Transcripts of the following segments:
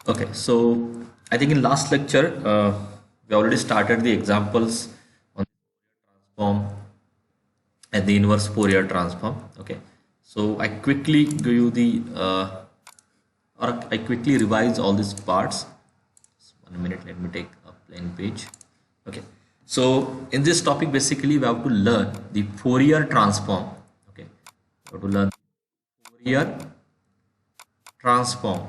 Okay, so I think in last lecture we already started the examples on transform and the inverse Fourier transform. Okay, so I quickly give you the or I quickly revise all these parts. Just 1 minute, let me take a plain page. Okay, so in this topic basically we have to learn the Fourier transform. Okay, we have to learn Fourier transform.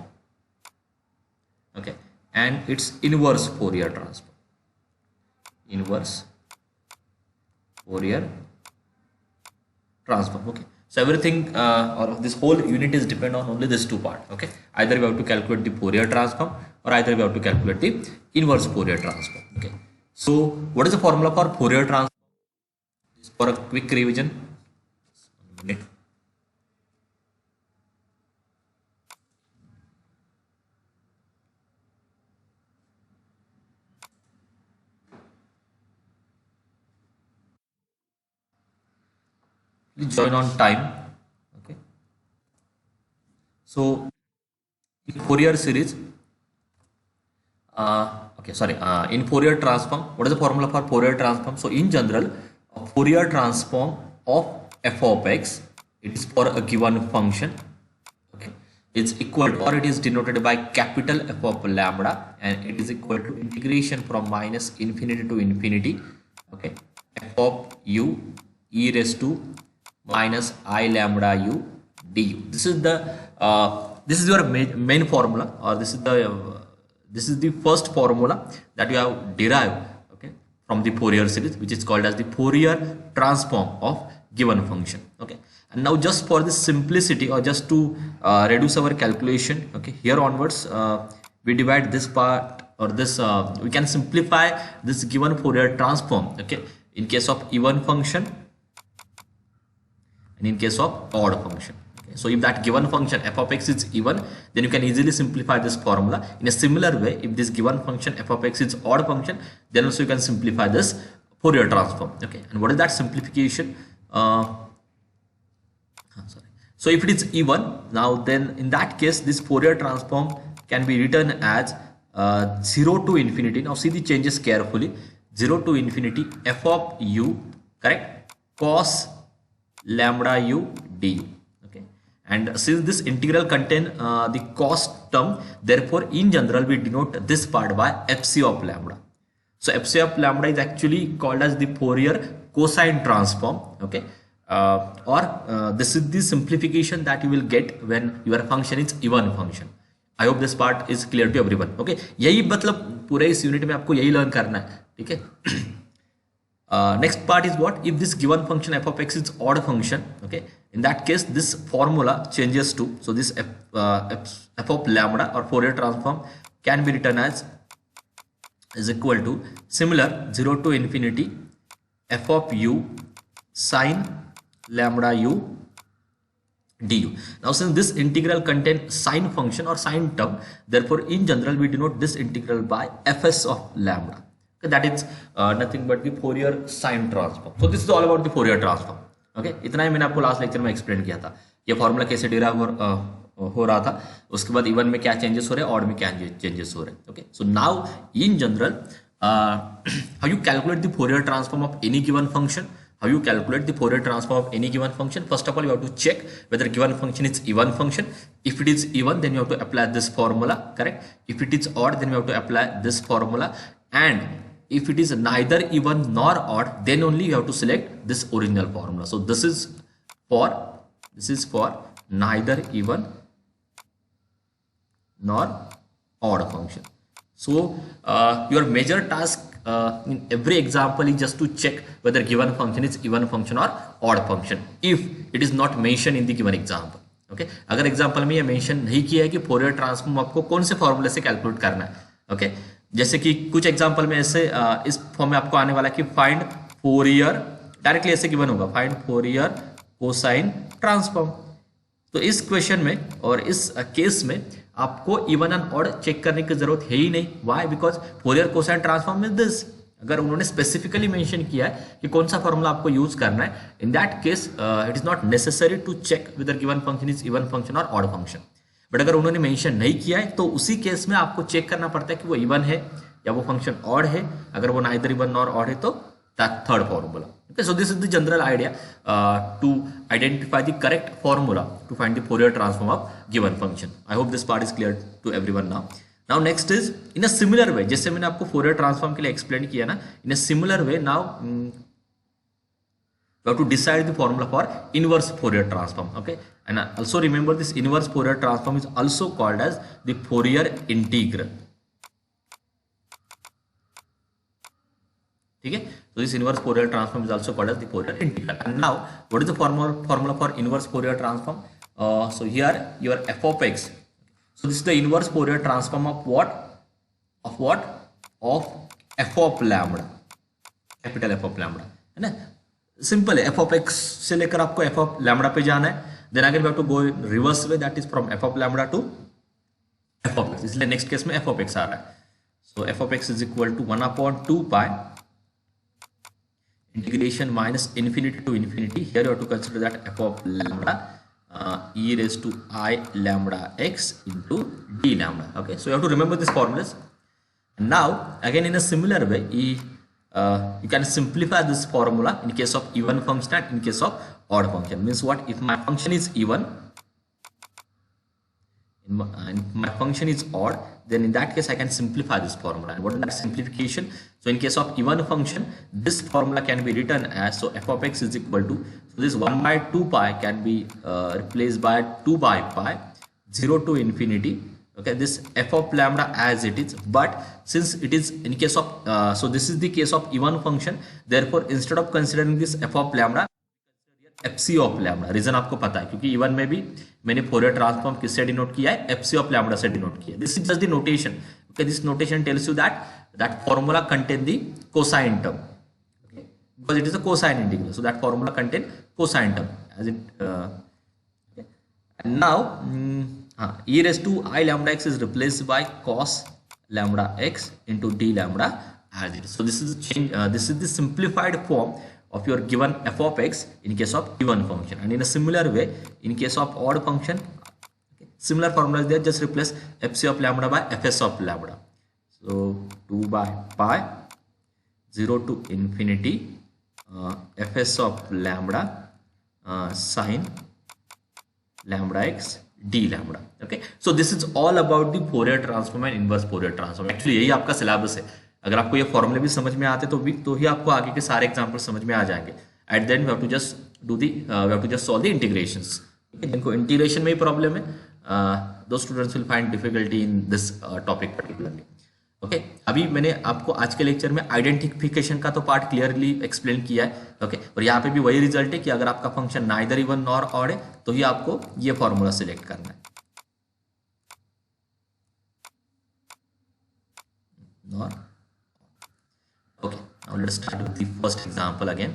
Okay, and its inverse Fourier transform. Inverse Fourier transform. Okay, so everything or this whole unit is depend on only this two part. Okay, either we have to calculate the Fourier transform or either we have to calculate the inverse Fourier transform. Okay, so what is the formula for Fourier transform? Just for a quick revision, 1 minute. Please join on time. Okay, so in Fourier series, in Fourier transform, what is the formula for Fourier transform? So in general, a Fourier transform of f of x, it is for a given function. Okay, it's equal to, or it is denoted by capital F of lambda, and it is equal to integration from minus infinity to infinity. Okay, f of u e raised to minus I lambda u du. This is your main formula, or this is the first formula that you have derived, okay, from the Fourier series, which is called as the Fourier transform of given function. Okay, and now just for the simplicity, or just to reduce our calculation, okay, here onwards we divide this part, or this we can simplify this given Fourier transform, okay, in case of even function and in case of odd function. Okay, so if that given function f of x is even, then you can easily simplify this formula. In a similar way, if this given function f of x is odd function, then also you can simplify this Fourier transform. Okay, and what is that simplification? So if it is even, now then in that case this Fourier transform can be written as 0 to infinity. Now see the changes carefully. 0 to infinity f of u, correct, cos lambda u du. Okay, and since this integral contain the cos term, therefore in general we denote this part by fc of lambda. So fc of lambda is actually called as the Fourier cosine transform. Okay, this is the simplification that you will get when your function is even function. I hope this part is clear to everyone. Okay, यही मतलब पूरे इस unit में आपको यही learn करना है. ठीक है. Next part is what? If this given function f of x is odd function, okay, in that case this formula changes to, so this f of lambda or Fourier transform can be written as is equal to similar 0 to infinity f of u sine lambda u du. Now since this integral contains sine function or sine term, therefore in general we denote this integral by fs of lambda. Okay, that is nothing but the Fourier sine transform. So this is all about the Fourier transform. Okay, इतना ही मैंने आपको last lecture में explain किया था. ये formula कैसे derive हो रहा था, उसके बाद इवन में क्या चेंजेस हो रहे हैं, ऑड में क्या चेंजेस हो रहे हैं. Okay, so now in general how you calculate the Fourier transform of any given function. How you calculate the Fourier transform of any given function? First of all, you have to check whether given function is even function. If it is even, then you have to apply this formula, correct? If it is odd, then you have to apply this formula. And if it is neither even nor odd, then only you have to select this original formula. So this is for neither even nor odd function. So your major task in every example is just to check whether given function is even function or odd function, if it is not mentioned in the given example. Okay, अगर example में ये mention नहीं किया है कि Fourier transform आपको कौन से फॉर्मूले से कैलकुलेट करना है. ओके, जैसे कि कुछ एग्जाम्पल में ऐसे इस फॉर्म में आपको आने वाला है कि फाइंड फोरियर, डायरेक्टली ऐसे गिवन होगा, फाइंड फोरियर कोसाइन ट्रांसफॉर्म. तो इस क्वेश्चन में और इस केस में आपको इवन एंड ऑड चेक करने की जरूरत है ही नहीं. Why? Because Fourier cosine transform is this. अगर उन्होंने स्पेसिफिकली मेंशन किया है कि कौन सा फॉर्मूला आपको यूज करना है, in that case it is not necessary to check whether given function is even function और ऑड फंक्शन. बट अगर उन्होंने मेंशन नहीं किया है तो उसी केस में आपको चेक करना पड़ता है कि वो इवन है या वो फंक्शन ऑड है। अगर वो नाइदर इवन नॉर ऑड है तो third formula. Okay, so this is the general idea to identify the correct formula to find the Fourier transform of given function. I hope this part is clear to everyone now. Now next is in a similar way, जैसे मैंने आपको Fourier transform के लिए explain किया ना, in a similar way now we have to decide the formula for inverse Fourier transform. Okay, and also remember this inverse Fourier transform is also called as the Fourier integral. ठीक है, so this inverse Fourier transform is also called as the Fourier integral. And now what is the formula for inverse Fourier transform? So here your f of x, so this is the inverse Fourier transform of what of f of lambda, capital F of lambda, है ना। Simple है, f of x से लेकर आपको f of lambda पे जाना है, then again we have to go in reverse way, that is from f of lambda to f of x, इसलिए नेक्स्ट केस में f of x आ रहा है। so f of x is equal to 1/2 pi integration minus infinity to infinity. Here you have to consider that f of lambda e raised to I lambda x into d lambda. Okay, so you have to remember these formulas. And now again in a similar way, you can simplify this formula in case of even function and in case of odd function. Means what? If my function is even and my function is odd, then in that case I can simplify this formula. And what is that simplification? So in case of even function, this formula can be written as, so f of x is equal to, so this 1/2 pi can be replaced by 2 by pi 0 to infinity. Okay, this f of lambda as it is, but since it is in case of so this is the case of even function, therefore instead of considering this f of lambda, fc of lambda. Reason आपको पता है, क्योंकि even में भी मैंने Fourier transform किससे denote किया है, fc of lambda से डिनोट किया है। This is just the notation. Okay, this notation tells you that formula contain the cosine term, okay, because it is a cosine integral, so that formula contain cosine term as it. And now e raised to I lambda x is replaced by cos lambda x into d lambda as it is. So this is change. This is the simplified form of your given f of x in case of even function. And in a similar way, in case of odd function, okay, similar formula is there. Just replace fc of lambda by fs of lambda. So 2 by pi 0 to infinity fs of lambda sin lambda x d lambda. Okay, so this is all about the Fourier transform and inverse Fourier transform. Actually यही आपका syllabus है। अगर आपको ये फॉर्मूले भी समझ में आते तो ही आपको आगे के सारे एग्जाम्पल समझ में आ जाएंगे। At then we have to just do the we have to just solve the integrations. जिनको इंटीग्रेशन में ही प्रॉब्लम है, those students will find difficulty in this topic particularly. Okay, अभी मैंने आपको आज के लेक्चर में आइडेंटिफिकेशन का तो पार्ट क्लियरली एक्सप्लेन किया है। ओके, और यहाँ पे भी वही रिजल्ट है कि अगर आपका function neither even nor odd है तो ही आपको ये फॉर्मूला सिलेक्ट करना है। Nor. Okay, now let's start with the first example again.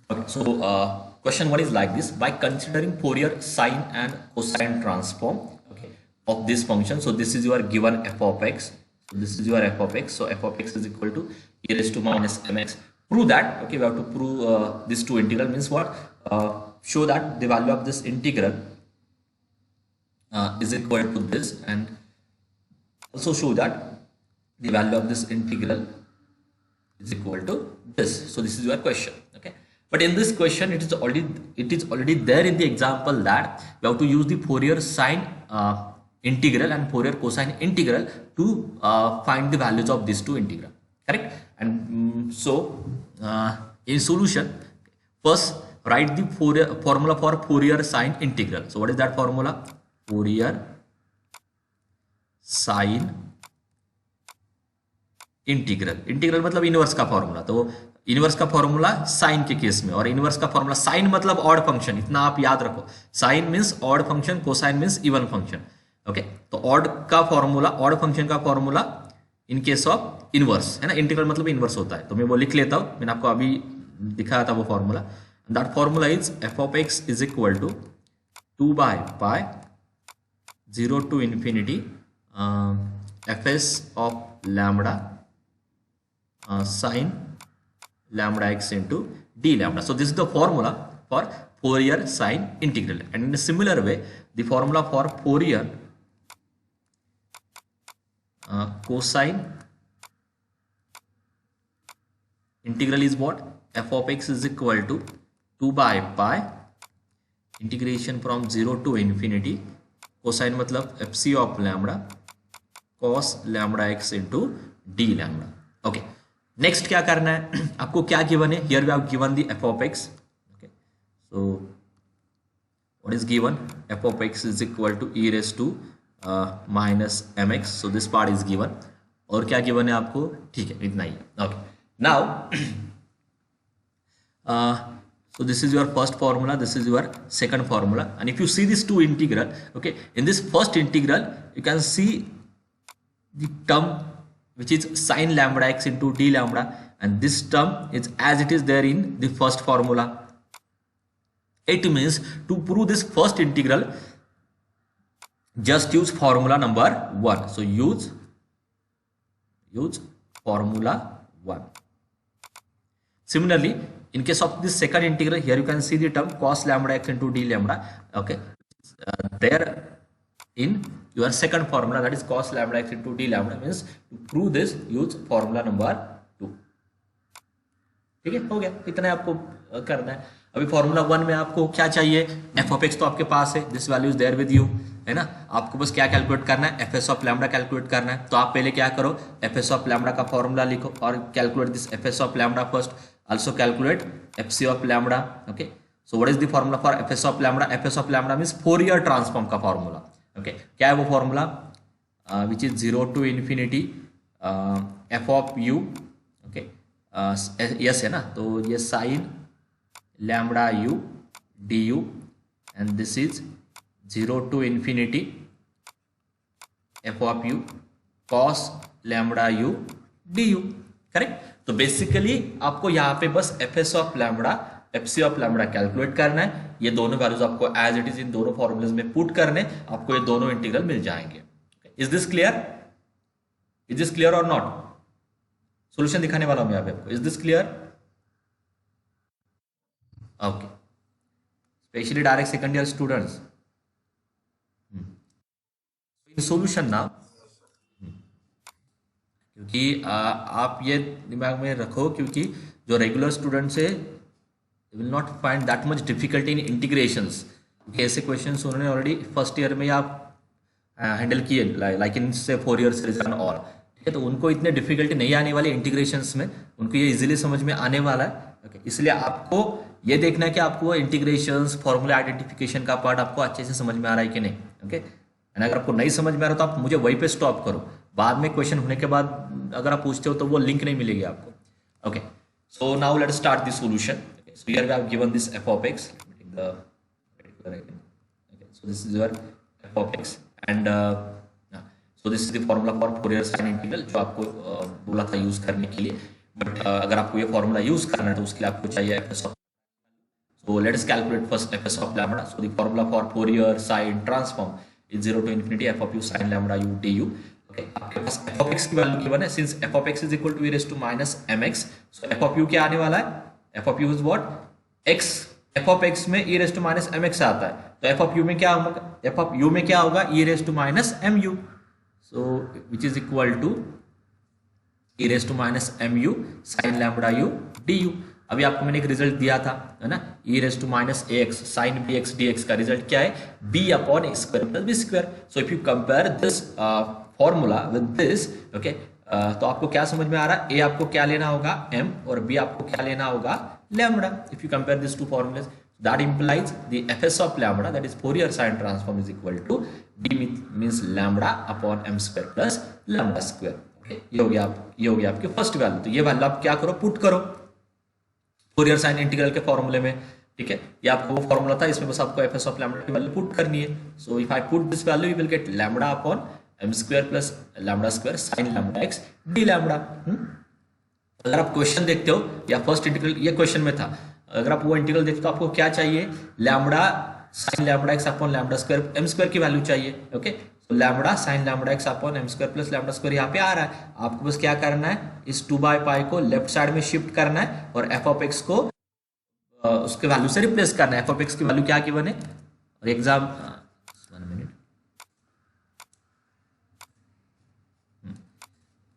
Okay, so question 1 is like this: by considering Fourier sine and cosine transform, okay, of this function, so this is your given f of x, so this is your f of x, so f of x is equal to e raised to minus mx. Prove that. Okay, we have to prove this two integral means what? Show that the value of this integral is equal to this, and also show that the value of this integral is equal to this. So this is your question. Okay, but in this question it is already there in the example that we have to use the Fourier sine integral and Fourier cosine integral to find the values of these two integral, correct? And so in solution, first write the formula for Fourier sine integral. So what is that formula? Fourier sine integral. Integral मतलब inverse का formula, तो inverse का formula sine के case में, और inverse का formula sine मतलब odd function, इतना आप याद रखो। Sine means odd function, cosine means even function. Okay, तो ऑड का फॉर्मूला, ऑड फंक्शन का formula in case of inverse, है ना। इंटीग्रल मतलब इनवर्स होता है, तो मैं वो लिख लेता हूं, मैंने आपको अभी दिखाया था वो formula. That formula is F of x is equal to 2 by pi 0 to infinity fs of lambda sin lambda x into d lambda. So this is the formula for Fourier sine integral, and in a similar way the formula for Fourier cosine integral is what? F of x is equal to 2 by pi integration from 0 to infinity cosine मतलब fc of lambda cos lambda x into d lambda. Okay, next क्या करना है? आपको क्या given है? Here we have given the f of x. Okay, so what is given? F of x is equal to e raised to minus mx. So this part is given. और क्या given है आपको? ठीक है, इतना ही. Okay, now so this is your first formula, this is your second formula, and if you see these two integral, okay, in this first integral you can see the term which is sin lambda x into d lambda, and this term is as it is there in the first formula. It means to prove this first integral just use formula number 1. So use formula 1. Similarly, in case of this second integral, here you can see the term cos lambda x into d lambda. Okay, there in your second formula, that is cos lambda x into d lambda, means to prove this use formula number 2. ठीक है, हो गया, इतना आपको करना है. अभी formula 1 में आपको क्या चाहिए? एफ ऑफ एक्स तो आपके पास है, this value is there with you, है ना. आपको बस क्या कैलकुलेट करना है? F s of lambda calculate करना है. तो आप पहले क्या करो? एफ एस ऑफ लैम्बडा का फॉर्मूला लिखो और calculate this f s of lambda first. Also calculate fc of lambda. Okay, so what is the formula for fs of lambda? Fs of lambda means Fourier transform का formula. Okay, क्या है वो formula? Which is 0 to infinity f of u. Okay, yes है ना, तो ये sin lambda u du, and this is 0 to infinity f of u cos lambda u du. Correct. तो basically आपको यहाँ पे बस f s of lambda, f c of lambda calculate करना है. ये दोनों वैल्यूज आपको एज इट इज इन दोनों फॉर्मूलेज में पुट करने, आपको ये दोनों इंटीग्रल मिल जाएंगे. Is this clear? Is this clear और नॉट? सॉल्यूशन दिखाने वाला हूं मैं यहाँ पे आपको. Is this clear? Okay, specially direct second year students, solution ना, क्योंकि आप ये दिमाग में रखो, क्योंकि जो रेगुलर स्टूडेंट्स है will not find that much difficulty in integrations, क्योंकि ऐसे क्वेश्चंस उन्होंने ऑलरेडी फर्स्ट ईयर में आप हैंडल किए, लाइक इन से फोरियर सीरीज एंड ऑल. ठीक है, तो उनको इतने डिफिकल्टी नहीं आने वाली इंटीग्रेशंस में, उनको ये इजीली समझ में आने वाला है. ओके, इसलिए आपको ये देखना है कि आपको इंटीग्रेशंस, फॉर्मूला आइडेंटिफिकेशन का पार्ट आपको अच्छे से समझ में आ रहा है कि नहीं. ओके, एंड अगर आपको नहीं समझ में आ रहा तो आप मुझे वहीं पे स्टॉप करो. बाद में क्वेश्चन होने के बाद अगर आप पूछते हो तो वो लिंक नहीं मिलेगी आपको. Okay, so now let's start the solution. So here we have given this f of x. So this is your f of x, and so this is the formula for Fourier sine integral जो आपको बोला था use करने के लिए. But अगर आपको ये फॉर्मूला यूज करना है तो उसके लिए आपको चाहिए fs of. So let us calculate first fs of lambda. So the formula for Fourier sine transform is 0 to infinity f of u sin lambda u du. आपके पास f of x की value given है. Since f of x is equal to e raised to minus mx, so f of u क्या आने वाला है? f of u is what? x. f of x में e raised to minus mx आता है, तो f of u में क्या होगा? f of u में क्या होगा? e raised to minus mu, so which is equal to e raised to minus mu sin lambda u du. अभी आपको मैंने एक रिजल्ट दिया था, है ना, e raised to minus ax sin bx dx का रिजल्ट क्या है? b upon a square plus b square. So if you compare this formula with this, okay, तो आपको क्या समझ में आ रहा है? ए आपको क्या लेना होगा? m, और b आपको क्या लेना होगा? Lambda. If you compare this to formulas, that implies the fs of lambda, that is Fourier sine transform, is equal to d means lambda upon m square plus lambda square. Okay, ये हो गया आपकी first value. तो ये value आप क्या करो? Put करो फोरियर साइन इंटीग्रल के फॉर्मूले में. ठीक है, ये आपको वो फॉर्मूला था, इसमें बस आपको fs ऑफ लैम्बडा की वैल्यू पुट करनी है. So if I put this value, you will gate lambda upon m square plus lambda square sine lambda x d lambda. अगर आप क्वेश्चन देखते हो या फर्स्ट इंटीग्रल ये क्वेश्चन में था, अगर आप वो इंटीग्रल देखते हो तो आपको क्या चाहिए? Lambda sine lambda x upon lambda square m square की वैल्यू चाहिए. ओके, तो lambda sine lambda x upon m square plus lambda square यहाँ पे आ रहा है. आपको बस क्या करना है? इस 2 बाय पाई को लेफ्ट साइड में शिफ्ट करना है और f ऑफ x को उसके वैल्यू से रिप्लेस करना है। एफ ऑफ एक्स की वैल्यू क्या गिवन है, और exam 1 minute,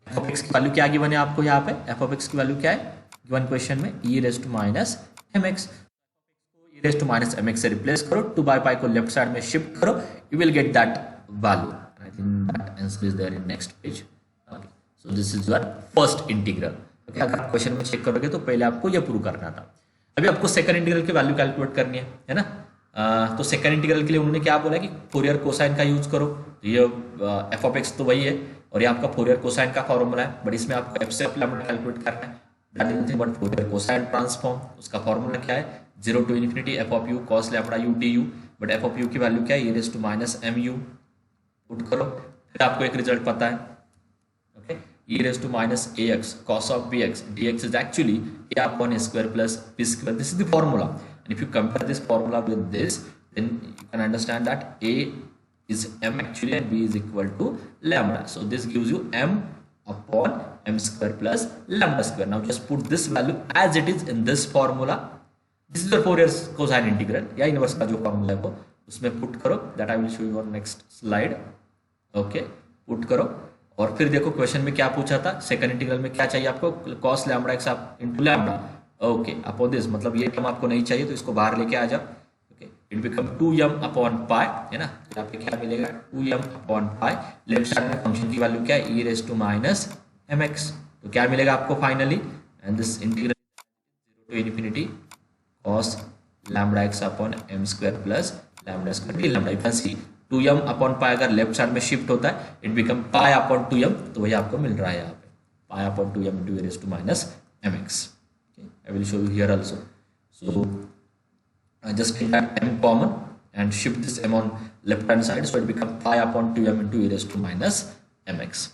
f of x की वैल्यू क्या गिवन है आपको यहाँ पे, एफ ऑफ एक्स की वैल्यू क्या है गिवन क्वेश्चन में, e raise to minus m x, e raise to minus m x से रिप्लेस करो, 2/π को लेफ्ट साइड में शिफ्ट करो, you will get that value. I think that answer is there in next page. Okay, so this is your first integral. Okay, अगर आप question में check करोगे तो पहले आपको यह प्रूव करना था। अभी आपको सेकंड इंटीग्रल की वैल्यू कैलकुलेट करनी है ना। तो सेकंड इंटीग्रल के लिए उन्होंने क्या बोला कि फोरियर कोसाइन का यूज करो। ये एफ ऑफ एक्स तो वही है और ये आपका फोरियर कोसाइन का फॉर्मूला है, बट इसमें आपको एफ से लैम्डा कैलकुलेट करना है, that is nothing but Fourier cosine transform. उसका फॉर्मूला क्या है, 0 to infinity f of u cos lambda u d u, but f of u की वैल्यू क्या है, e raise to minus m u. Put करो, फिर आपको एक रिजल्ट पता है, okay, e raised to minus ax cos of bx dx is actually a upon a square plus b square. This is the formula, and if you compare this formula with this, then you can understand that a is m actually and b is equal to lambda. So this gives you m upon m square plus lambda square. Now just put this value as it is in this formula. This is your Fourier cosine integral या inverse का जो formula है वो उसमें put करो, that I will show you on next slide. Okay, put करो और फिर देखो क्वेश्चन में क्या पूछा था, सेकंड इंटीग्रल में क्या चाहिए आपको, cos lambda x into lambda. Okay, upon this, मतलब ये टर्म आपको नहीं चाहिए तो इसको बाहर लेके आ जाओ। Okay, it become 2m upon pi, है ना, यहाँ पे क्या मिलेगा 2m upon pi, left side में फंक्शन की वैल्यू क्या है, e raise to minus mx, तो क्या मिलेगा आपको finally, and this integral 0 to infinity cos lambda x upon m square plus lambda square d lambda. You can see 2m upon pi अगर left side में shift होता है it become pi upon 2m, तो वही आपको मिल रहा है यहाँ पे, pi upon 2m into e raise to minus mx। I will show you here also. So just take that m common and shift this m on left hand side, so it become pi upon 2m into e raised to minus mx.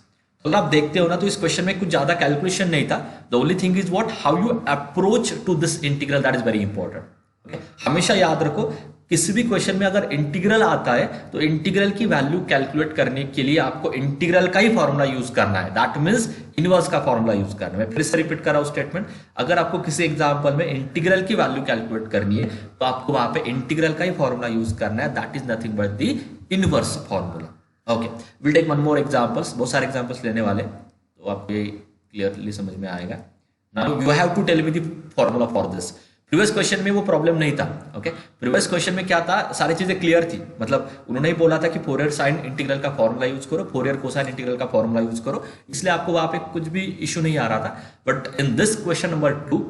तो अगर आप देखते हो ना तो इस question में कुछ ज्यादा कैलकुलेशन नहीं था, the only thing is what how you approach to this integral, that is very important. Okay, हमेशा याद रखो किसी भी क्वेश्चन में अगर इंटीग्रल आता है तो इंटीग्रल की वैल्यू कैलकुलेट करने के लिए आपको इंटीग्रल का ही फॉर्मूला यूज करना है, दैट मींस इनवर्स का फॉर्मूला यूज करना है। मैं फिर से रिपीट कर रहा हूं स्टेटमेंट, अगर आपको किसी एग्जांपल में इंटीग्रल की वैल्यू कैलकुलेट करनी है तो आपको वहां पे इंटीग्रल का ही फॉर्मूला यूज करना है, that is nothing but the inverse formula. Okay, will take one more examples, बहुत सारे एग्जांपल्स लेने वाले तो आपको ये क्लियरली समझ में आएगा। Now you have to tell me the formula for this. Previous question में वो प्रॉब्लम नहीं था। ओके, प्रीवियस क्वेश्चन में क्या था, सारी चीजें क्लियर थी, मतलब उन्होंने ही बोला था कि फोरियर साइन इंटीग्रल का फॉर्मूला यूज करो, फोरियर कोसाइन इंटीग्रल का फॉर्मूला यूज करो, इसलिए आपको वहां पे कुछ भी इश्यू नहीं आ रहा था। But in this question number 2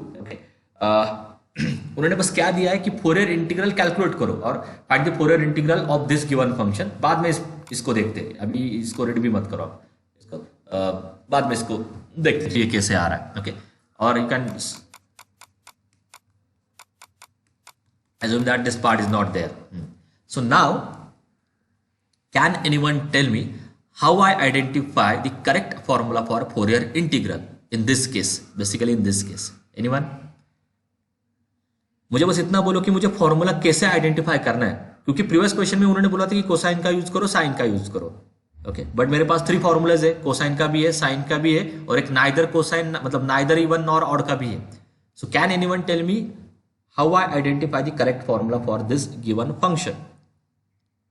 उन्होंने बस क्या दिया है कि फोरियर इंटीग्रल कैलकुलेट करो और find the Fourier integral of this given function. बाद में इसको देखते हैं, अभी इसको रेड भी मत करो आप, इसको बाद में इसको देखते हैं ये कैसे आ रहा है। ओके, और you can assume that this part is not there. So now can anyone tell me how I identify the correct formula for Fourier integral in this case, basically in this case? Anyone? मुझे बस इतना बोलो कि मुझे formula कैसे identify करना है, क्योंकि प्रीवियस क्वेश्चन में उन्होंने बोला था कि कोसाइन का यूज करो, साइन का यूज करो। ओके, बट मेरे पास 3 फॉर्मूलाज है, कोसाइन का भी है, साइन का भी है, और एक नाइदर कोसाइन मतलब नाइदर इवन नॉर ऑड का भी है। So can anyone tell me how I identify the correct formula for this given function?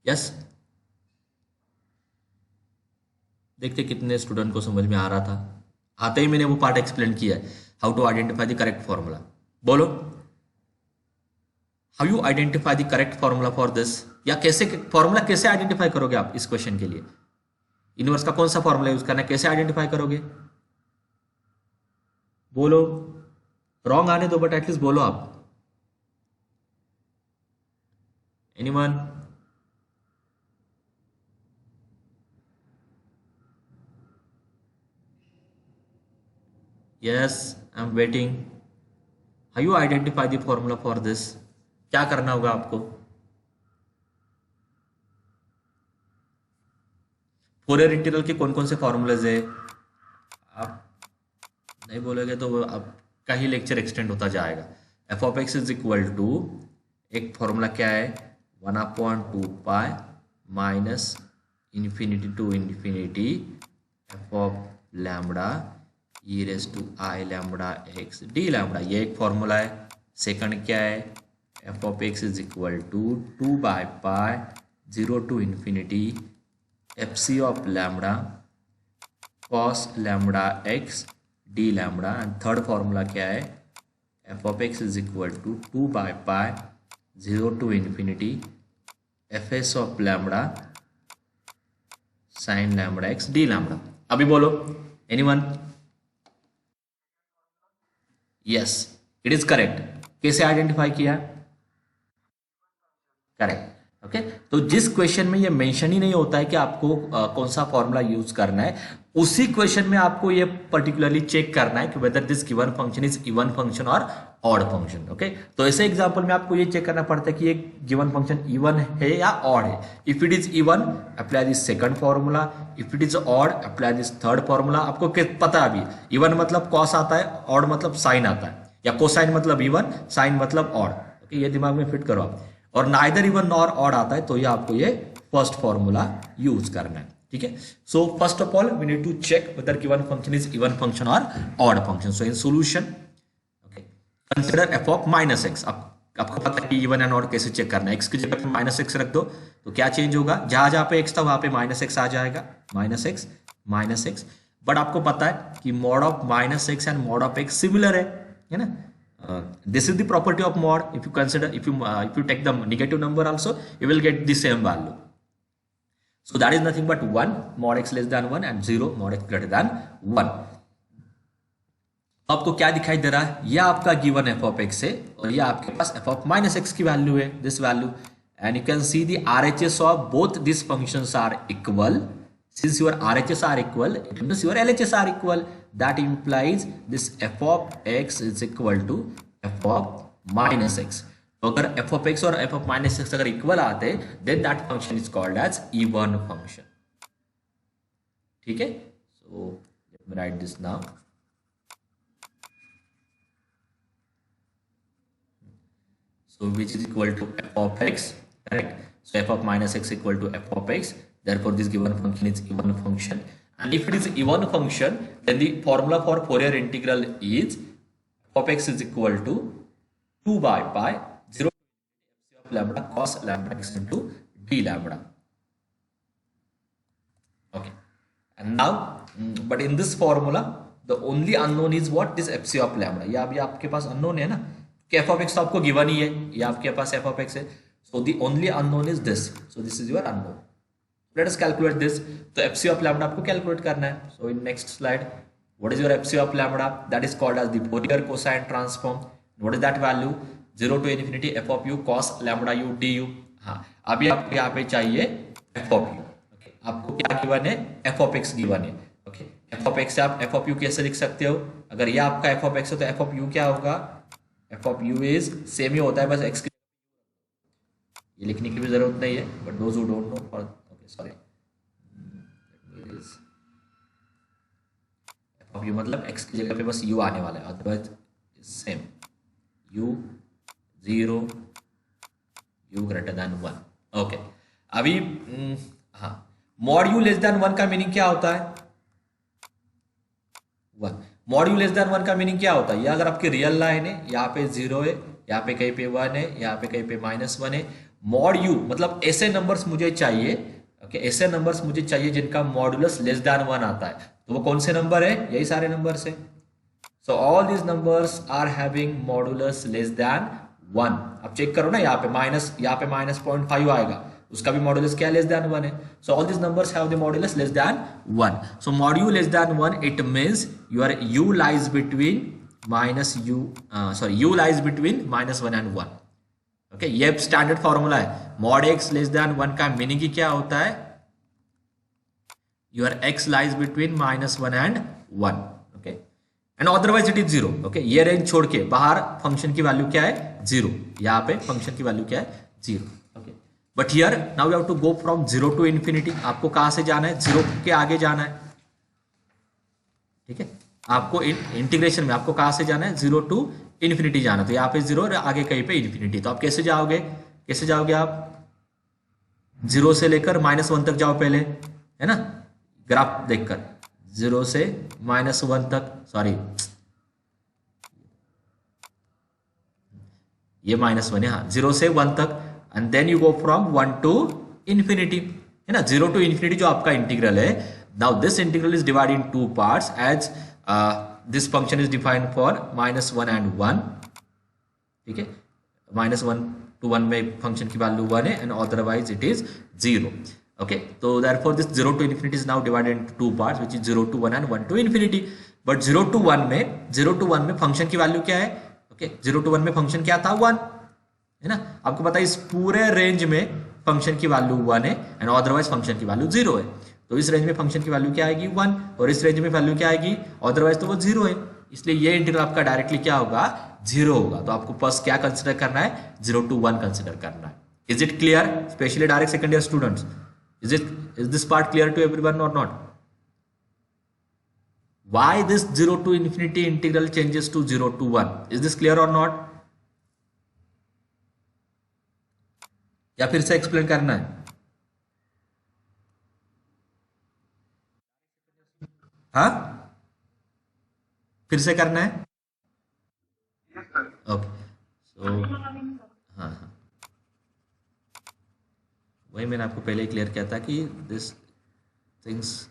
Yes, देखते कितने स्टूडेंट को समझ में आ रहा था, आते ही मैंने वो पार्ट एक्सप्लेन किया है, how to identify the correct formula. बोलो, how you identify the correct formula for this, या कैसे फॉर्मूला कैसे आइडेंटिफाई करोगे आप इस क्वेश्चन के लिए, इनवर्स का कौन सा फॉर्मूला यूज करना है, कैसे आइडेंटिफाई करोगे? बोलो, रॉन्ग आने दो बट एटलीस्ट बोलो आप। Anyone? Yes, I'm waiting. How you identify the formula for this? क्या करना होगा आपको? फोरियर इंटीग्रल के कौन कौन से फॉर्मूलाज है, आप नहीं बोलोगे तो आपका ही लेक्चर एक्सटेंड होता जाएगा। F of x is equal to, एक फॉर्मूला क्या है, 1/2 pi minus infinity to infinity f of lambda e raise to i lambda x d lambda, ये एक फॉर्मूला है। सेकंड क्या है, f of x is equal to 2 by pi 0 to infinity f c of lambda cos lambda x d lambda. And third formula क्या है, f of x is equal to 2 by pi 0 to infinity f s of lambda sine lambda x d lambda. अभी बोलो anyone? Yes, it is correct. कैसे identify किया? Correct. Okay, तो जिस question में ये मेंशन ही नहीं होता है कि आपको कौन सा फॉर्मूला यूज करना है, उसी क्वेश्चन में आपको ये पर्टिकुलरली चेक करना है कि whether this given function is even function और ऑड फंक्शन। ओके, तो ऐसे एग्जांपल में आपको ये चेक करना पड़ता है कि ये गिवन फंक्शन इवन है या ऑड है। If it is even apply this second formula, if it is odd apply this third formula. आपको पता है अभी इवन मतलब कॉस आता है, ऑड मतलब साइन आता है, या कोसाइन मतलब इवन, साइन मतलब ऑड। ओके, ये दिमाग में फिट करो आप। और नाइदर इवन नॉर ऑड आता है तो ये आपको ये फर्स्ट फॉर्मूला यूज करना है। ठीक है, so first of all we need to check whether given function is even function और odd function. So in solution okay consider f of minus x. आपको पता है कि इवन एंड ऑड कैसे चेक करना है। एक्स की जगह पे माइनस एक्स रख दो तो क्या चेंज होगा, जहां जहां पे एक्स था वहां पे माइनस एक्स आ जाएगा, माइनस एक्स। बट आपको पता है कि mod of minus x and mod of x similar है ना। This is the property of mod. If you consider, if you take the negative number also, you will get the same value. So that is nothing but 1 mod x less than 1 and 0 mod x greater than 1. आपको क्या दिखाई दे रहा है, ये आपका given F of x है और ये आपके पास एफ ऑफ माइनस एक्स की वैल्यू है, this value. And you can see the RHS of both this functions are equal. Since your RHS are equal, it means your LHS are equal. That implies this f of x is equal to f of minus x. तो अगर f of x और f of minus x अगर equal आते then that function is called as even function. ठीक है, so let me write this now. So which is equal to f of x, correct? So f of minus x equal to f of x. Therefore, this given function is even function. And if it is even function, then the formula for Fourier integral is f of x is equal to 2 by pi 0 of lambda cos lambda x into d lambda. Okay. And now, but in this formula, the only unknown is what? This fc of lambda. ये अभी आपके पास unknown है ना, कि f of x तो आपको given ही है, ये आपके पास f of x है. So the only unknown is this. So this is your unknown. Let us calculate this. तो fc of lambda आपको कैलकुलेट करना है. So in next slide, what is your fc of lambda? That is called as the Fourier cosine transform. What is that value? 0 to infinity f of u cos lambda u du. हाँ, अभी आपको यहाँ पे चाहिए f of u. Okay. आपको क्या given है? f of x given है. Okay. f of x से आप f of u कैसे लिख सकते हो? अगर ये आपका f of x है तो f of u क्या होगा? f of u is same ही होता है, बस x की ये लिखने की भी जरूरत नहीं है. But those who don't know, for sorry, f of u मतलब x की जगह पे बस u आने वाला है, otherwise same u 0 u greater than 1. Okay, अभी हाँ, मॉड u लेस देन 1 का मीनिंग क्या होता है? 1. मॉड u लेस देन 1 का मीनिंग क्या होता है? ये अगर आपकी रियल लाइन है, यहाँ पे 0 है, यहाँ पे कहीं पे 1 है, यहाँ पे कहीं पे -1 है. मॉड u मतलब ऐसे नंबर्स मुझे चाहिए, ओके, ऐसे नंबर्स मुझे चाहिए जिनका मॉडुलस लेस देन 1 आता है. तो वो कौन से नंबर है? यही सारे नंबर्स है. So all these numbers are having modulus less than 1. अब चेक करो ना, यहाँ पे -0.5 आएगा, उसका भी मॉडुलस क्या लेस देन 1 है. So all these numbers have the modulus less than 1. So mod u less than 1, it means your u lies between u lies between -1 and 1. Okay, ये स्टैंडर्ड फॉर्मूला है. मॉड x लेस देन 1 का meaning ही क्या होता है? Your x lies between -1 and 1. Okay, and otherwise it is 0. Okay, ये range छोड़ के बाहर फंक्शन की वैल्यू क्या है? 0. यहाँ पे फंक्शन की वैल्यू क्या है? 0. Okay, but here now you have to go from 0 to infinity. आपको कहां से जाना है? 0 के आगे जाना है. ठीक है, आपको इंटीग्रेशन में आपको कहां से जाना है? 0 टू इन्फिनिटी जाना. तो यहाँ पे 0 और आगे कहीं पे इन्फिनिटी. तो आप कैसे जाओगे? आप 0 से लेकर -1 तक जाओ पहले, है ना, ग्राफ देखकर. 0 से -1 तक, सॉरी, ये -1 है, हाँ 0 से 1 तक, and then you go from 1 to infinity, है ना, 0 टू इन्फिनिटी जो आपका इंटीग्रल है. Now this integral is divided in two parts as this function is defined for -1 and 1. ठीक है, -1 to 1 में फंक्शन की वैल्यू 1 है and otherwise it is 0. Okay, तो therefore this 0 to infinity is now divided into two parts which is 0 to 1 and 1 to infinity. But 0 to 1 में function की value क्या है? ओके, 0 टू 1 में फंक्शन क्या था? 1, है ना. आपको पता है इस पूरे रेंज में फंक्शन की वैल्यू 1 है एंड अदरवाइज फंक्शन की वैल्यू 0 है. तो इस रेंज में फंक्शन की वैल्यू क्या आएगी? 1, और इस रेंज में वैल्यू क्या आएगी? अदरवाइज तो वो 0 है. इसलिए ये इंटीग्रल आपका डायरेक्टली क्या होगा? 0 होगा. तो आपको फर्स्ट क्या कंसिडर करना है? 0 टू 1 कंसिडर करना है. Is it clear? Specially direct second year students, is this part clear to everyone और not? Why this 0 to infinity integral changes to 0 to 1? Is this clear or not? या फिर से explain करना है? हाँ, फिर से करना है? ओके, सो हाँ हाँ, वही मैंने आपको पहले ही क्लियर किया था कि this things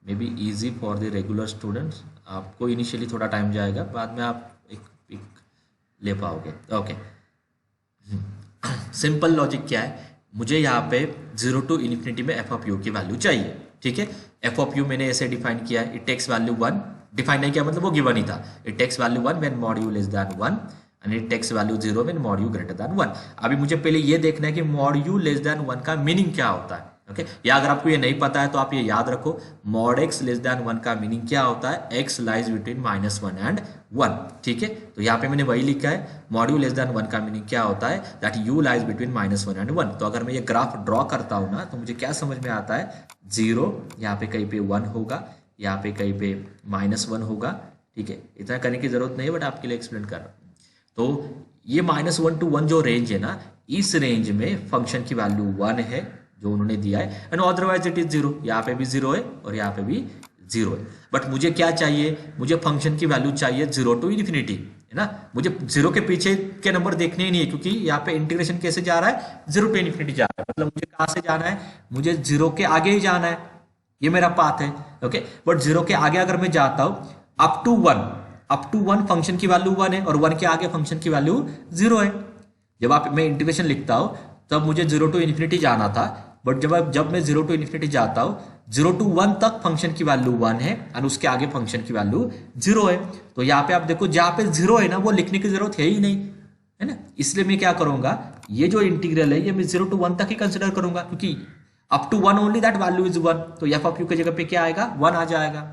may be easy for the regular students. आपको इनिशियली थोड़ा टाइम जाएगा, बाद में आप एक पिक ले पाओगे. ओके, सिंपल लॉजिक क्या है? मुझे यहाँ पे 0 टू इन्फिनिटी में एफ ऑफ यू की वैल्यू चाहिए. ठीक है, एफ ऑफ यू मैंने ऐसे डिफाइन किया है, इट टेक्स वैल्यू 1. डिफाइन नहीं किया मतलब वो गिवन ही था. It takes value 1 when mod u less than 1 and it takes value 0 when mod u greater than 1. अभी मुझे पहले ये देखना है कि मॉड यू लेस देन 1 का मीनिंग क्या होता है. ओके, या अगर आपको ये नहीं पता है तो आप ये याद रखो, मॉड एक्स लेस देन 1 का मीनिंग क्या होता है? X lies between -1 and 1. ठीक है, तो यहाँ पे मैंने वही लिखा है, मॉड यू लेस देन 1 का मीनिंग क्या होता है? That you lies between -1 and 1. तो अगर मैं ये ग्राफ ड्रॉ करता हूँ ना, तो मुझे क्या समझ में आता है? 0 यहाँ पे कहीं पे 1 होगा, यहाँ पे कहीं पे -1 होगा. ठीक है, इतना करने की जरूरत नहीं है, बट आपके लिए एक्सप्लेन कर रहा हूँ. तो ये -1 to 1 जो रेंज है ना, इस रेंज में फंक्शन की वैल्यू 1 है जो उन्होंने दिया है एंड अदरवाइज इट इज 0. यहाँ पे भी 0 है और यहाँ पे भी 0 है. बट मुझे क्या चाहिए? मुझे फंक्शन की वैल्यू चाहिए 0 टू इन्फिनिटी, है ना. मुझे 0 के पीछे के नंबर देखने ही नहीं है, क्योंकि यहाँ पे इंटीग्रेशन कैसे जा रहा है? 0 टू इन्फिनिटी जा रहा है. मतलब मुझे कहाँ से जाना है? मुझे 0 के आगे ही जाना है. ये मेरा पाथ है. ओके, बट 0 के आगे अगर मैं जाता हूँ अप टू 1 फंक्शन की वैल्यू 1 है और 1 के आगे फंक्शन की वैल्यू 0 है. जब मैं इंटीग्रेशन लिखता हूँ तब मुझे 0 टू इन्फिनिटी जाना था, बट जब मैं 0 टू इन्फिनिटी जाता हूँ, 0 टू 1 तक फंक्शन की वैल्यू 1 है और उसके आगे फंक्शन की वैल्यू 0 है. तो यहाँ पे आप देखो, जहाँ पे 0 है ना, वो लिखने की जरूरत है ही नहीं, है ना. इसलिए मैं क्या करूंगा, ये जो इंटीग्रल है ये मैं 0 टू 1 तक ही कंसिडर करूंगा, क्योंकि up to 1 only that value is 1. तो एफ ऑफ यू की जगह पे क्या आएगा? 1 आ जाएगा.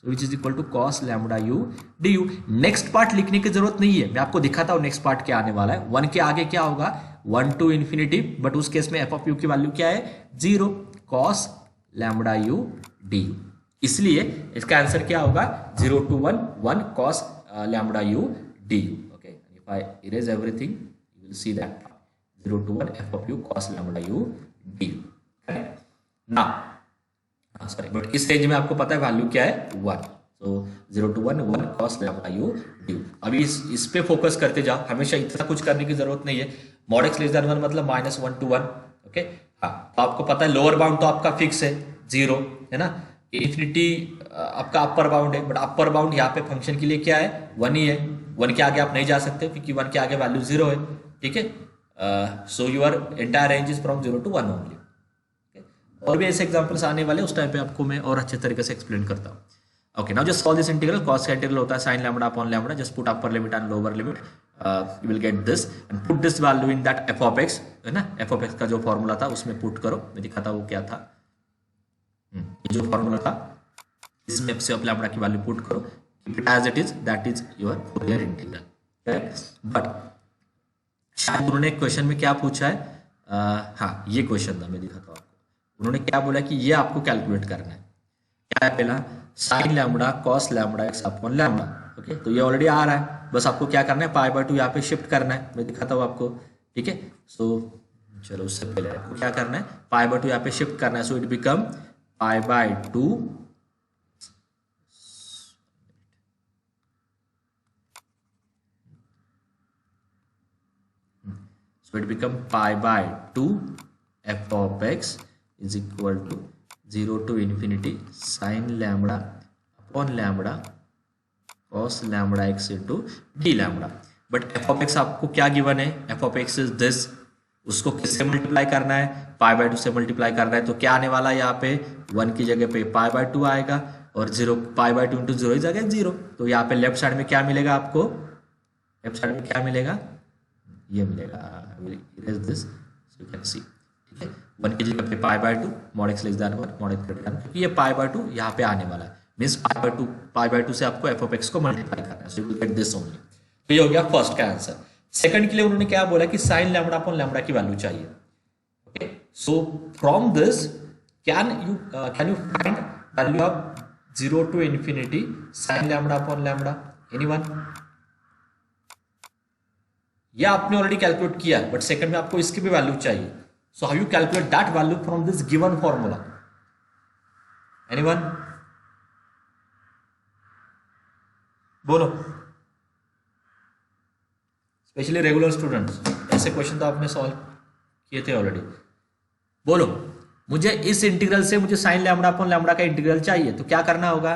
Which is equal to cos lambda u d u. Next part लिखने की जरूरत नहीं है, मैं आपको दिखाता हूँ नेक्स्ट पार्ट क्या आने वाला है. 1 के आगे क्या होगा? 1 टू इन्फिनिटी, बट उस केस में एफ ऑफ यू की वैल्यू क्या है? 0 cos lambda u d u. इसलिए इसका आंसर क्या होगा? 0 to 1 cos lambda u d u. Okay, if I erase everything you will see that 0 to 1 f of u cos lambda u d u. Now sorry, but इस range में आपको पता है value क्या है? 1. सो 0 to 1 cos lambda u d u. अभी इस पे फोकस करते जाओ, हमेशा इतना कुछ करने की जरूरत नहीं है. मॉड एक्स लेस देन 1 मतलब -1 to 1. ओके, हाँ, तो आपको पता है लोअर बाउंड तो आपका फिक्स है 0, है ना. इन्फिनिटी आपका अपर बाउंड है, बट अपर बाउंड यहाँ पे फंक्शन के लिए क्या है? 1 ही है. 1 के आगे आप नहीं जा सकते, क्योंकि 1 के आगे वैल्यू 0 है. ठीक है, so your entire range is from 0 to 1 only. और भी ऐसे एग्जांपल्स आने वाले, उस टाइम पे आपको मैं और अच्छे तरीके से एक्सप्लेन करता हूँ. Okay, now just solve this integral. Cos का इंटीग्रल होता है sin lambda upon lambda. Just put upper limit and lower limit, you will get this and put this value in that F of x, है ना. F of x का जो formula था उसमें put करो. मैं दिखाता वो क्या था. ये जो फॉर्मूला था इसमें एफ ऑफ लैम्बडा की वैल्यू पुट करो. Keep it as it is, that is your Fourier integral. But शायद उन्होंने क्वेश्चन में क्या पूछा है, हाँ ये क्वेश्चन था, मैं दिखाता हूँ आपको. उन्होंने क्या बोला कि ये आपको कैलकुलेट करना है. क्या है? पहला sine lambda cos lambda x upon lambda. Okay, तो ये ऑलरेडी आ रहा है, बस आपको क्या करना है? π/2 यहाँ पे शिफ्ट करना है. मैं दिखाता हूँ आपको. ठीक है, सो चलो उससे पहले आपको क्या करना है? π/2 यहाँ पे शिफ्ट करना है. So it become π/2 So it become pi by 2 f of x is equal to 0 to infinity sin lambda upon lambda cos lambda x into d lambda. But f of x आपको क्या given है? f of x is this, उसको किससे multiply करना है? पाई by 2 से multiply करना है, तो क्या आने वाला है यहाँ पे? 1 की जगह पे पाई बाय 2 आएगा और 0 पाई बाय 2 इंटू 0 इज अगेन 0. तो यहाँ पे लेफ्ट साइड में क्या मिलेगा आपको? लेफ्ट साइड में क्या मिलेगा? ये मिलेगा, दिस सो यू कैन सी. ठीक है, 1 की जगह पे पाई by 2 mod x less than 1 mod x greater than, क्योंकि ये पाई बाय 2 यहाँ पे आने वाला है, मींस पाई बाय 2 से आपको एफ ऑफ एक्स को मल्टीप्लाई करना है. So you will get this only. तो ये हो गया फर्स्ट का आंसर. सेकंड के लिए उन्होंने क्या बोला कि साइन लैम्बडा अपॉन लैम्बडा की वैल्यू चाहिए. Okay, so from this can you find value of 0 to infinity sine lambda upon lambda? Anyone? ये आपने ऑलरेडी कैलकुलेट किया, बट सेकंड में आपको इसकी भी वैल्यू चाहिए. So how you calculate that value from this given formula? Anyone? बोलो, specially regular students. ऐसे क्वेश्चन तो आपने सॉल्व किए थे ऑलरेडी. बोलो, मुझे इस इंटीग्रल से मुझे साइन लैम्बडा अपॉन लैम्बडा का इंटीग्रल चाहिए, तो क्या करना होगा?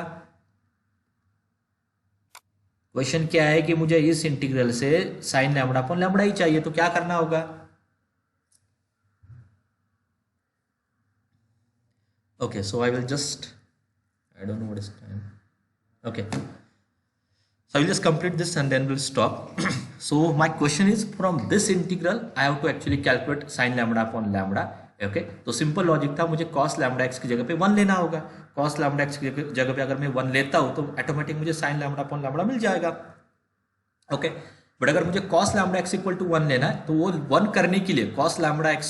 क्वेश्चन क्या है कि मुझे इस इंटीग्रल से साइन लैम्बडा अपॉन लैम्बडा ही चाहिए, तो क्या करना होगा? Okay, so I will just, I don't know what is time. Okay, so I will just complete this and then we'll stop. So my question is, from this integral I have to actually calculate sin lambda upon lambda. Okay, तो simple logic था, मुझे cos lambda x की जगह पे 1 लेना होगा. cos lambda x की जगह पे अगर मैं 1 लेता हूँ तो ऑटोमेटिक मुझे sin lambda upon lambda मिल जाएगा. ओके, बट अगर मुझे cos lambda x equal to 1 लेना है तो वो 1 करने के लिए cos lambda x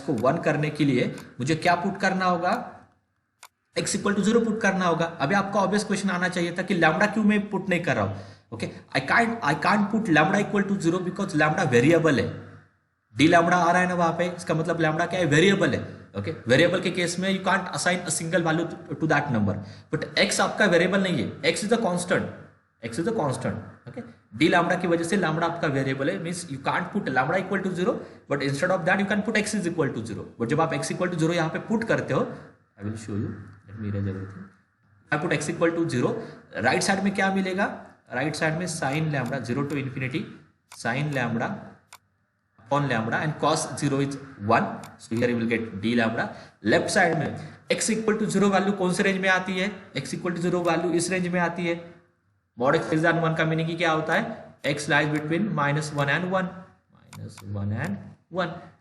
को 1 करने के लिए मुझे क्या पुट करना होगा? x इक्वल टू 0 पुट करना होगा. अभी आपका ऑब्वियस क्वेश्चन आना चाहिए था कि लैम्बडा क्यों मैं पुट नहीं कर रहा हूं. Okay, I can't put lambda equal to 0 because lambda variable है. डी लैम्बडा आ रहा है ना वहां पे, इसका मतलब लैम्बडा क्या है? वेरिएबल है. ओके, वेरिएबल के केस में you can't assign a single value to that number. But x आपका वेरिएबल नहीं है, x is a constant. Okay, d lambda की वजह से लैम्बडा आपका वेरिएबल है, means you can't put lambda equal to 0, but instead of that you can put x is equal to 0. But जब आप x इक्वल टू 0 यहाँ पे put करते हो, I will show you, I put x equal to 0, right side में क्या मिलेगा? Right side में sine lambda 0 to infinity sine lambda upon lambda and cos 0 is 1, so here you will get d lambda. Left side में x equal to 0 value कौन से range में आती है? x इक्वल टू 0 वैल्यू इस range में आती है. मॉड x लेस देन 1 का मीनिंग क्या होता है? x lies between -1 and 1.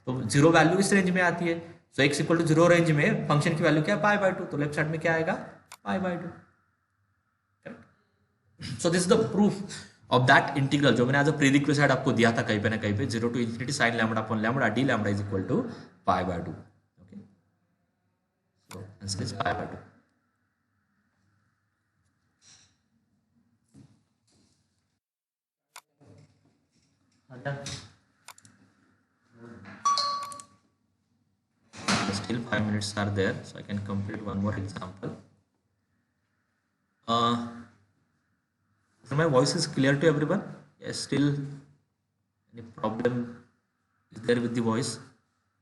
तो 0 वैल्यू इस रेंज में आती है. सो x इक्वल टू 0 रेंज में फंक्शन की वैल्यू क्या है? पाई बाय 2. तो लेफ्ट साइड में क्या आएगा? पाई by 2. Correct. So this is the proof of that integral जो मैंने एज अ प्रीरिक्विजिट आपको दिया था कहीं पे ना कहीं पे, 0 to infinity sine lambda upon lambda d lambda is equal to pi by 2. Okay, so answer is pi by 2. Still 5 minutes are there, so I can complete one more example. So my voice is clear to everyone? Yes, still any problem is there with the voice?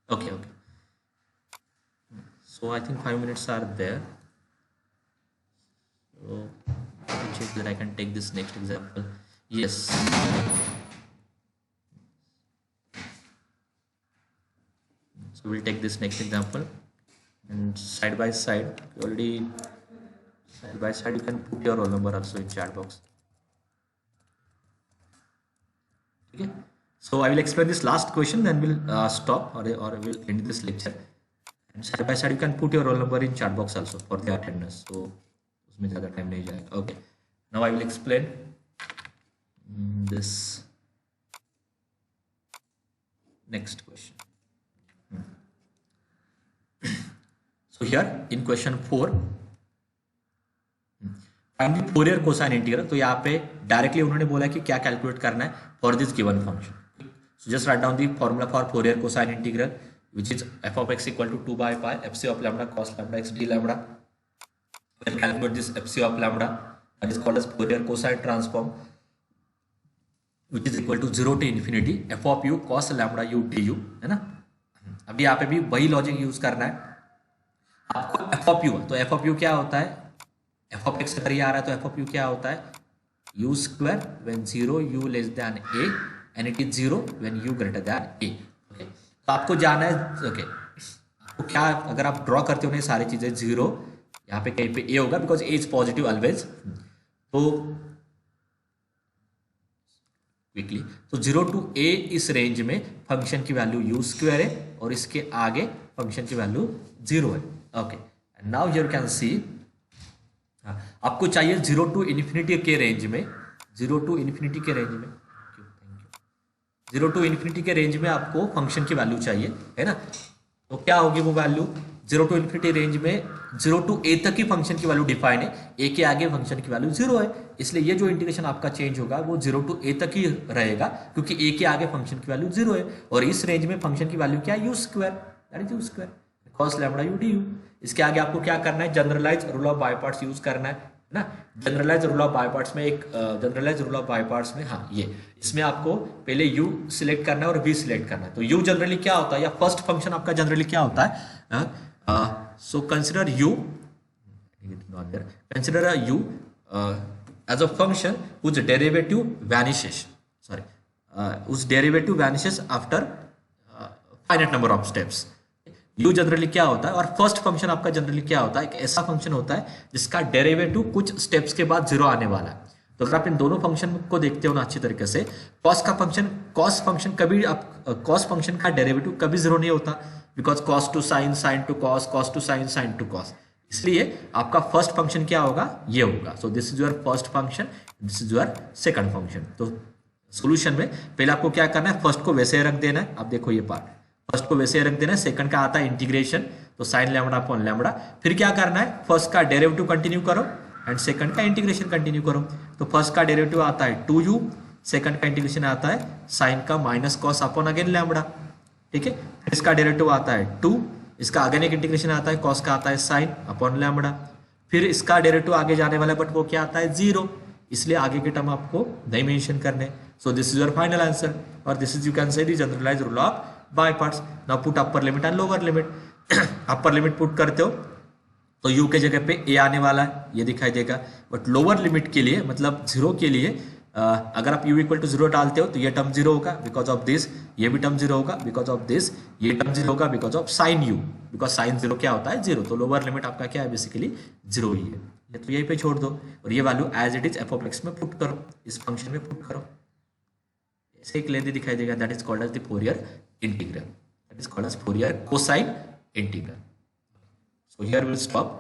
Okay. So I think 5 minutes are there. So let me check that I can take this next example. Yes. So we'll take this next example, and side by side you can put your roll number also in chat box. Okay, so I will explain this last question, then we'll stop or we'll end this lecture. And side by side you can put your roll number in chat box also for the attendance, so उसमें ज़्यादा time नहीं जाएगा. Okay, now I will explain this next question. So here in question 4 find the Fourier cosine integral. तो यहाँ पे directly उन्होंने बोला कि क्या कैलकुलेट करना है for this given function. So just write down the formula for Fourier cosine integral which is f of x equal to 2 by pi fc of lambda cos lambda x d lambda. We'll calculate this fc of lambda that is called as Fourier cosine transform. Which is equal to 0 to infinity f of u cos lambda u d u, है ना। अभी यहाँ पे भी वही logic use करना है आपको। एफ ऑफ यू, तो एफ ऑफ यू क्या होता है, एफ ऑफ एक्स अगर ये आ रहा है तो एफ ऑफ यू क्या होता है, u square when 0 you less then A and it is 0 when you greater then A. Okay, तो आपको जाना है, ओके आपको क्या, अगर आप ड्रॉ करते हो ना सारी चीजें 0 यहाँ पे कहीं पे ए होगा because A is positive always. तो क्विकली, तो 0 टू ए इस रेंज में फंक्शन की वैल्यू यू स्क्वायर है और इसके आगे फंक्शन की वैल्यू 0 है। ओके, नाउ यू कैन सी आपको चाहिए 0 टू इन्फिनिटी के रेंज में, 0 टू इन्फिनिटी के रेंज में, 0 टू इन्फिनिटी के रेंज में आपको फंक्शन की वैल्यू चाहिए, है ना। तो क्या होगी वो वैल्यू, 0 टू इन्फिनिटी रेंज में 0 टू ए तक की फंक्शन की वैल्यू डिफाइन है, ए के आगे फंक्शन की वैल्यू 0 है, इसलिए ये जो इंटीग्रेशन आपका चेंज होगा वो 0 टू ए तक ही रहेगा क्योंकि ए के आगे फंक्शन की वैल्यू 0 है और इस रेंज में फंक्शन की वैल्यू क्या है, u square, that is u square cos lambda u d u. इसके आगे आपको क्या करना है, generalize rule of by parts use करना है ना। Generalize rule of by parts में एक generalize rule of by parts में, हाँ ये, इसमें आपको पहले u सिलेक्ट करना है और v सिलेक्ट करना है। तो u जनरली क्या होता है, या फर्स्ट फंक्शन आपका जनरली क्या होता है, so consider u as a function whose derivative vanishes, whose derivative vanishes after finite number of steps। u generally क्या होता है, और फर्स्ट फंक्शन आपका जनरली क्या होता है, एक ऐसा फंक्शन होता है जिसका डेरिवेटिव कुछ स्टेप्स के बाद 0 आने वाला है। तो अगर आप इन दोनों फंक्शन को देखते हो ना अच्छी तरीके से, कॉस फंक्शन कभी कॉस फंक्शन का डेरिवेटिव कभी 0 नहीं होता because cos to sine, sine to cos, cos to sine, sine to cos. इसलिए आपका फर्स्ट फंक्शन क्या होगा, ये होगा। So this is your first function, this is your second function. तो सोल्यूशन में पहले आपको क्या करना है, फर्स्ट को वैसे रख देना है। आप देखो ये पार्ट, फर्स्ट को वैसे रख देना है, सेकंड का आता है इंटीग्रेशन, तो साइन लैम्बडा अपॉन लैम्बडा। फिर क्या करना है, फर्स्ट का डेरिवेटिव कंटिन्यू करो एंड सेकंड का इंटीग्रेशन कंटिन्यू करो। तो फर्स्ट का डेरिवेटिव आता है 2u, सेकंड का इंटीग्रेशन आता है साइन का minus cos upon again lambda, ठीक है। फिर इसका डेरिवेटिव आता है 2, इसका अगेन एक इंटीग्रेशन आता है, कॉस का आता है साइन अपॉन लैम्बडा। फिर इसका डेरिवेटिव आगे जाने वाला है बट वो क्या आता है 0, इसलिए आगे के टर्म आपको नहीं मेंशन करने। So this is your final answer और this is you can say the generalised rule of by parts. Now put upper limit and lower limit. Upper limit put करते हो तो u के जगह पे a आने वाला है, ये दिखाई देगा। बट लोअर लिमिट के लिए मतलब 0 के लिए अगर आप u इक्वल टू 0 डालते हो तो ये टर्म 0 होगा बिकॉज ऑफ दिस, ये भी टर्म 0 होगा बिकॉज ऑफ दिस, ये टर्म 0 होगा because of sine u, because sign 0 क्या होता है 0। तो लोअर लिमिट आपका क्या है, बेसिकली 0 ही है। ये तो यहीं पे छोड़ दो और ये value as it is F of X में पुट करो, इस फंक्शन में पुट करो, ऐसे एक लेंथ दिखाई देगा। That is called as the Fourier integral, that is called as Fourier cosine integral. So here we'll stop.